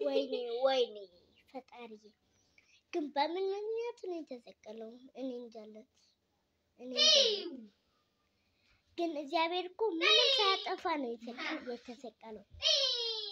ወይኔ ፈጣሪ ግን በምን ምክንያት ነው የተሰቀለው? እኔ እንጃለት ግን እግዚአብሔር እኮ ምንም ሳያጠፋ ነው የተሰቀለው።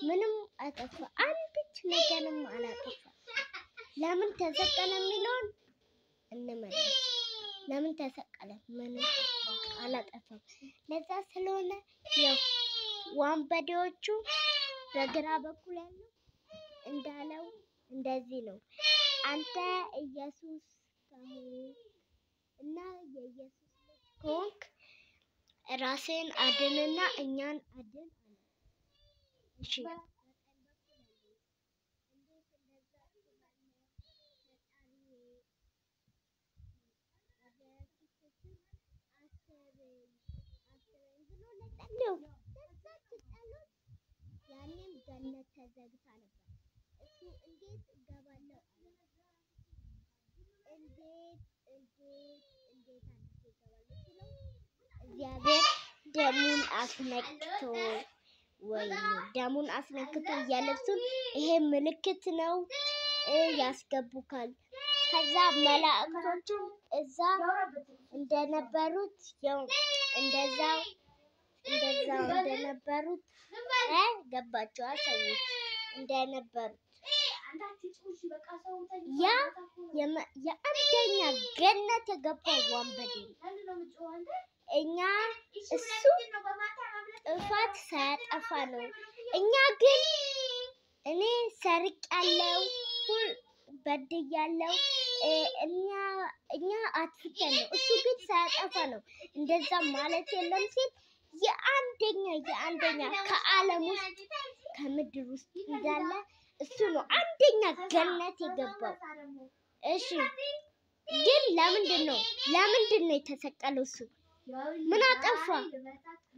ምንም አጠፋ አንድች ነገርም አላጠፋ። ለምን ተሰቀለ የሚለውን እንመልስ። ለምን ተሰቀለ? ምንም አላጠፋም። ለዛ ስለሆነ ያው ወንበዴዎቹ በግራ በኩል ያለው እንዳለው እንደዚህ ነው። አንተ ኢየሱስ እና የኢየሱስ ልጅ ከሆንክ ራስን አድንና እኛን አድን አለ። እሺ ያንን ገነት ተዘግታ ነበር። እሱ እንዴት እገባለሁ? እንዴት እግዚአብሔር ደሙን አስነክቶ እያለብሱን ይሄ ምልክት ነው ያስገቡካል። ከዛ መላእክቶቹ እዛ እንደነበሩት ያው እንደዛው እንደነበሩት ገባቸው ሰዎች እንደነበሩት ያ የአንደኛ ገነት የገባው ወንበዴ እኛ እሱ ጥፋት ሳያጠፋ ነው። እኛ ግን እኔ ሰርቄያለሁ፣ በድያለሁ፣ እኛ አጥፍተን ነው። እሱ ግን ሳያጠፋ ነው። እንደዛ ማለት የለም ሲል የአንደኛ ከዓለም ውስጥ ከምድር ውስጥ እንዳለ እሱ ነው አንደኛ ገነት የገባው። እሺ ግን ለምንድን ነው የተሰቀለው? እሱ ምን አጠፋ?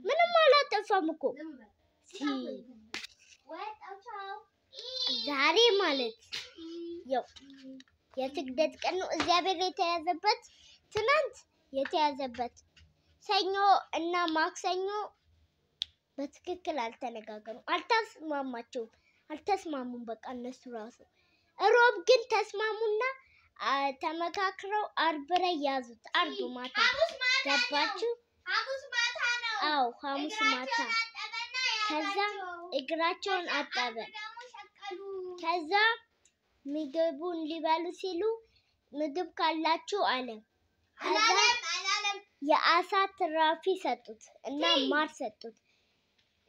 ምንም አላጠፋም እኮ። ዛሬ ማለት ያው የስግደት ቀን ነው። እግዚአብሔር የተያዘበት ትናንት የተያዘበት ሰኞ እና ማክሰኞ በትክክል አልተነጋገሩም፣ አልተስማሙም። በቃ እነሱ ራሱ ሮብ ግን ተስማሙና ተመካክረው አርብ ላይ ያዙት። አርብ ማታ ገባችሁ? አዎ ሐሙስ ማታ። ከዛ እግራቸውን አጠበ። ከዛ ምግቡን ሊበሉ ሲሉ ምግብ ካላችሁ አለ። ከዛ የአሳ ትራፊ ሰጡት እና ማር ሰጡት፣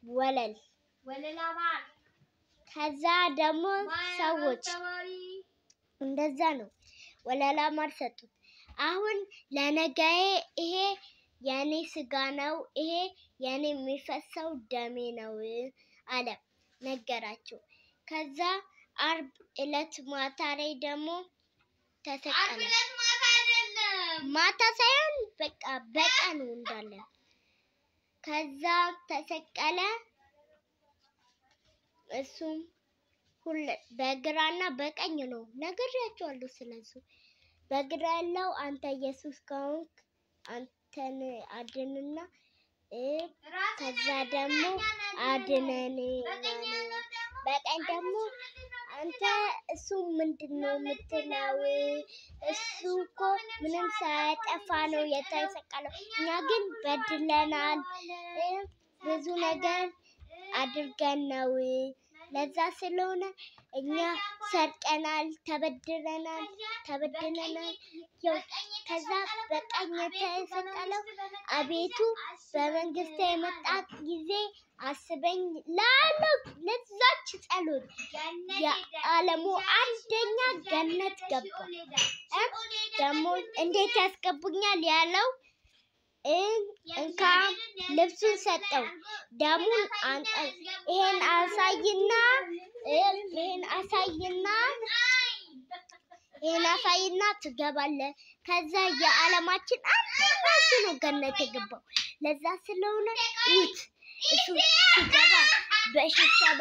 ወለላ ማር። ከዛ ደግሞ ሰዎች እንደዛ ነው ወለላ ማር ሰጡት። አሁን ለነገዬ ይሄ የኔ ስጋ ነው፣ ይሄ የኔ የሚፈሰው ደሜ ነው አለ ነገራቸው። ከዛ አርብ ዕለት ማታ ላይ ደግሞ ተሰቀለ። ማታ ሳይሆን በቃ በቀኑ እንዳለ። ከዛ ተሰቀለ። እሱም በግራና በቀኝ ነው ነግሬያቸዋለሁ ስለሱ። በግራ ያለው አንተ ኢየሱስ ከሆንክ አንተን አድንና ከዛ ደግሞ አድነን። በቀኝ ደግሞ አንተ እሱ ምንድነው የምትለው? እሱ እኮ ምንም ሳያጠፋ ነው የተሰቀለው። እኛ ግን በድለናል፣ ብዙ ነገር አድርገን ነው። ለዛ ስለሆነ እኛ ሰርቀናል፣ ተበድለናል። ከዛ በቀኝ የተሰቀለው አቤቱ በመንግስት የመጣ ጊዜ አስበኝ ላለው ለዛች ጸሎት የዓለሙ አንደኛ ገነት ገባ። ደግሞ እንዴት ያስገቡኛል ያለው እንካ ልብሱን ሰጠው፣ ደሙን አንጠብ፣ ይሄን አሳይና ትገባለህ። ከዛ የዓለማችን አንደኛ እሱ ነው ገነት የገባው። ለዛ ስለሆነ እሱ ሲገባ በሽብሸባ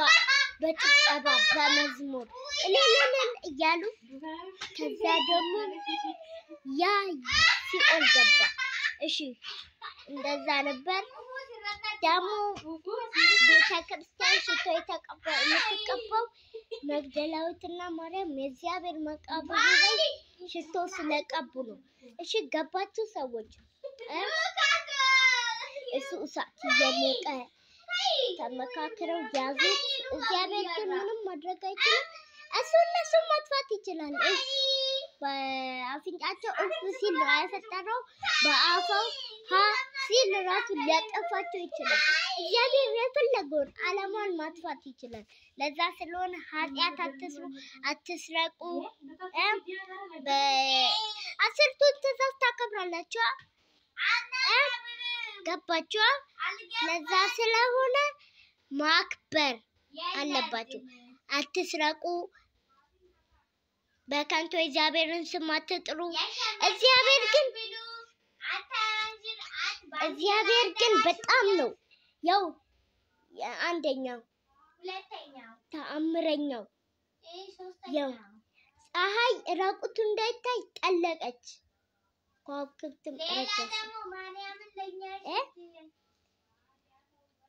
በጭብጨባ በመዝሙር እልል እያሉ ከዛ ደግሞ ያ ሲኦል ገባ። እሺ እንደዛ ነበር። ደግሞ ቤተክርስቲያን ሽቶ የምትቀባው መግደላዊትና ማርያም የእግዚአብሔር መቃብር ላይ ሽቶ ስለቀቡ ነው። እሺ ገባችሁ ሰዎች? እሱ እሳት እየሞቀ ተመካክረው ያዙት። እግዚአብሔር ግን ምንም ማድረግ አይችልም። እነሱን ማጥፋት ይችላል። በአፍንጫቸው እፍ ሲል ነው የፈጠረው። በአፋው ሀ ሲል ራሱ ሊያጠፋቸው ይችላል። እግዚአብሔር የፈለገውን ዓለማን ማጥፋት ይችላል። ለዛ ስለሆነ ኃጢአት አትስሩ፣ አትስረቁ። በ10ቱን ትእዛዝ ታከብራላችሁ። ገባችሁ? ለዛ ስለሆነ ማክበር አለባችሁ። አትስረቁ፣ በከንቱ እግዚአብሔርን ስም አትጥሩ። እግዚአብሔር ግን በጣም ነው ያው አንደኛው ተአምረኛው ያው ፀሐይ ራቁቱ እንዳይታይ ጠለቀች፣ ከዋክብትም ረገፉ።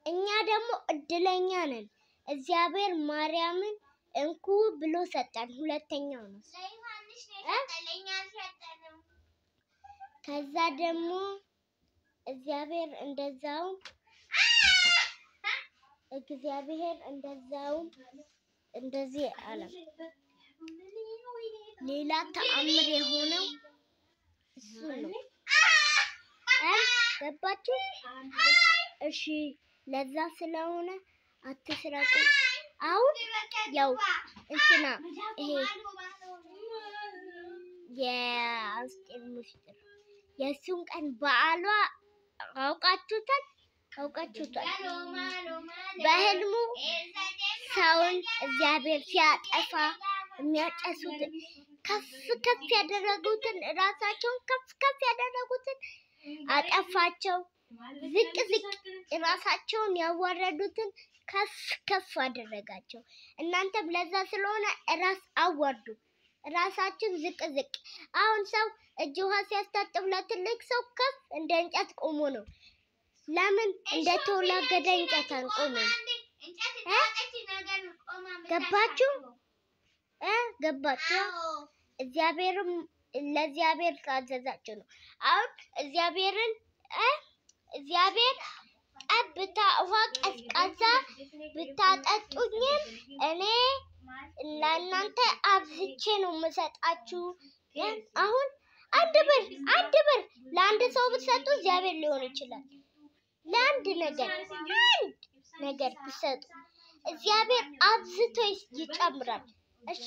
እኛ ደግሞ እድለኛ ነን። እግዚአብሔር ማርያምን እንኩ ብሎ ሰጠን። ሁለተኛው ነው። ከዛ ደግሞ እግዚአብሔር እንደዛው እንደዚህ አለ። ሌላ ተአምር የሆነው እሱ ነው። ገባችሁ? እሺ ለዛ ስለሆነ አትስረቁ። አሁን ያው እንትና ይሄ የአስቴር ምስጢር የሱን ቀን በዓሏ አውቃችሁታል? በህልሙ ሰውን እግዚአብሔር ሲያጠፋ የሚያጨሱትን ከፍ ያደረጉትን ራሳቸውን ከፍ ያደረጉትን አጠፋቸው። ዝቅ ራሳቸውን ያዋረዱትን ከፍ አደረጋቸው። እናንተም ለዛ ስለሆነ ራስ አዋርዱ፣ ራሳችን ዝቅ። አሁን ሰው እጅ ውሃ ሲያስታጥብ ለትልቅ ሰው ከፍ እንደ እንጨት ቆሞ ነው። ለምን እንደተወላገደ እንጨት አንቆምም? ገባችሁ? እግዚአብሔርም ለእግዚአብሔር ታዘዛችሁ ነው። አሁን እግዚአብሔር ጠብታ ውሃ ቀዝቃዛ ብታጠጡኝም እኔ ለእናንተ አብዝቼ ነው የምሰጣችሁ። አሁን አንድ ብር ለአንድ ሰው ብትሰጡ እግዚአብሔር ሊሆን ይችላል። ለአንድ ነገር ብትሰጡ እግዚአብሔር አብዝቶ ይጨምራል። እሺ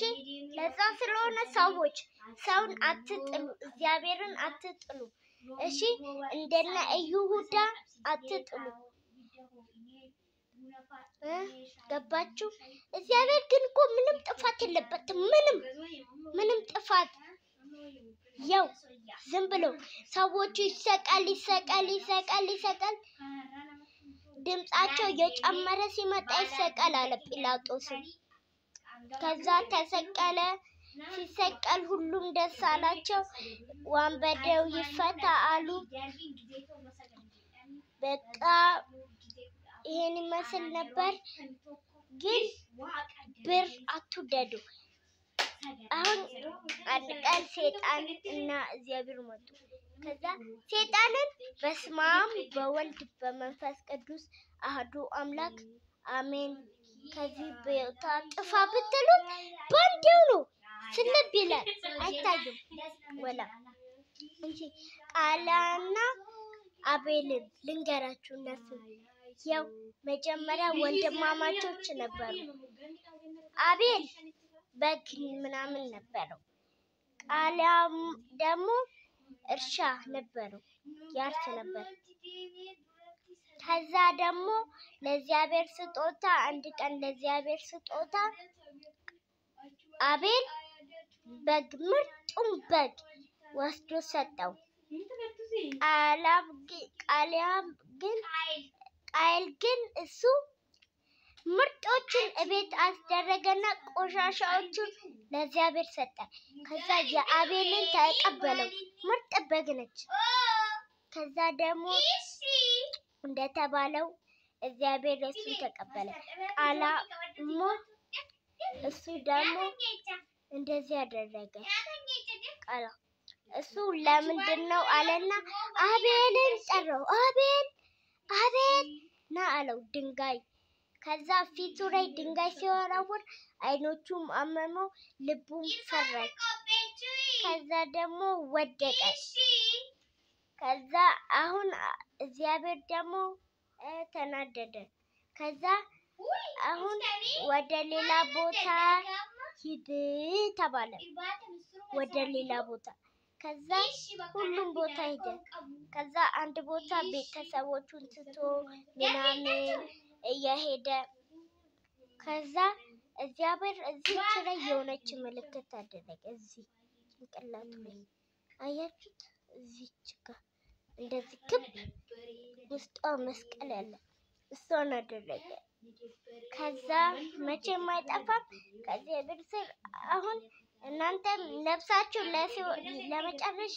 ለዛ ስለሆነ ሰዎች ሰውን አትጥሉ፣ እግዚአብሔርን አትጥሉ። እሺ እንደነ ይሁዳ አትጥሉ። ገባችሁ? እግዚአብሔር ግን እኮ ምንም ጥፋት የለበትም። ምንም ጥፋት ያው ዝም ብሎ ሰዎቹ ይሰቀል ድምጻቸው እየጨመረ ሲመጣ ይሰቀል አለ ጲላጦስ። ከዛ ተሰቀለ። ሲሰቀል ሁሉም ደስ አላቸው። ወንበዴው ይፈታ አሉ። በቃ ይሄን ይመስል ነበር። ግን ብር አትውደዱ። አሁን አንድ ቀን ሰይጣን እና እግዚአብሔር መጡ። ከዛ ሰይጣንን በስመ አብ በወልድ በመንፈስ ቅዱስ አህዱ አምላክ አሜን ከዚህ ቦታ ጥፋ ብትሉት ባንዴው ነው ስልብ ይላል። አይታዩም ወላ እንጂ ቃላና አቤልን ልንገራችሁ። እነሱ ያው መጀመሪያ ወንድማማቾች ነበሩ። አቤል በግ ምናምን ነበረው። ቃላም ደግሞ እርሻ ነበረው፣ ያርስ ነበር። ከዛ ደግሞ ለእግዚአብሔር ስጦታ አንድ ቀን ለእግዚአብሔር ስጦታ አቤል በግ ምርጡን በግ ወስዶ ሰጠው። ቃየል ግን እሱ ምርጦችን እቤት አስደረገና ቆሻሻዎቹን ለእግዚአብሔር ሰጠ። ከዛ የአቤልን ተቀበለው፣ ምርጥ በግ ነች። ከዛ ደግሞ እንደተባለው እግዚአብሔር እሱን ተቀበለ። እሱ ደግሞ እንደዚህ ያደረገ ቃላ እሱ ለምንድነው አለና አቤልን ጠራው። አቤል ና አለው ድንጋይ። ከዛ ፊቱ ላይ ድንጋይ ሲወረውር አይኖቹም አመመው፣ ልቡም ፈረች። ከዛ ደግሞ ወደቀ። ከዛ አሁን እግዚአብሔር ደግሞ ተናደደ። ከዛ አሁን ወደ ሌላ ቦታ ሂድ ተባለ። ወደ ሌላ ቦታ ከዛ ሁሉም ቦታ ሄደ። ከዛ አንድ ቦታ ቤተሰቦቹን ትቶ ምናምን እየሄደ ከዛ እግዚአብሔር እዚች ላይ የሆነች ምልክት አደረገ። እዚህ ጭንቅላቱ ላይ አያችሁት? እዚች ጋር እንደዚህ ክብ ውስጧ መስቀል ያለ እሷን አደረገ። ከዛ መቼም አይጠፋም ከእግዚአብሔር ስር። አሁን እናንተ ነፍሳችሁ ለመጨረሻ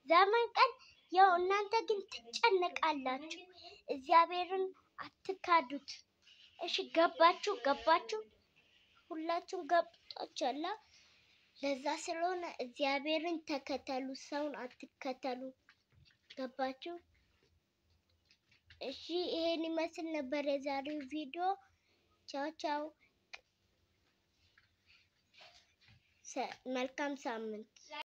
ዘመን ቀን ያው እናንተ ግን ትጨነቃላችሁ። እግዚአብሔርን አትካዱት። እሺ ገባችሁ? ሁላችሁም ገብታችኋል። ለዛ ስለሆነ እግዚአብሔርን ተከተሉ፣ ሰውን አትከተሉ። ገባችሁ? እሺ ይሄን ይመስል ነበር የዛሬው ቪዲዮ። ቻው። መልካም ሳምንት።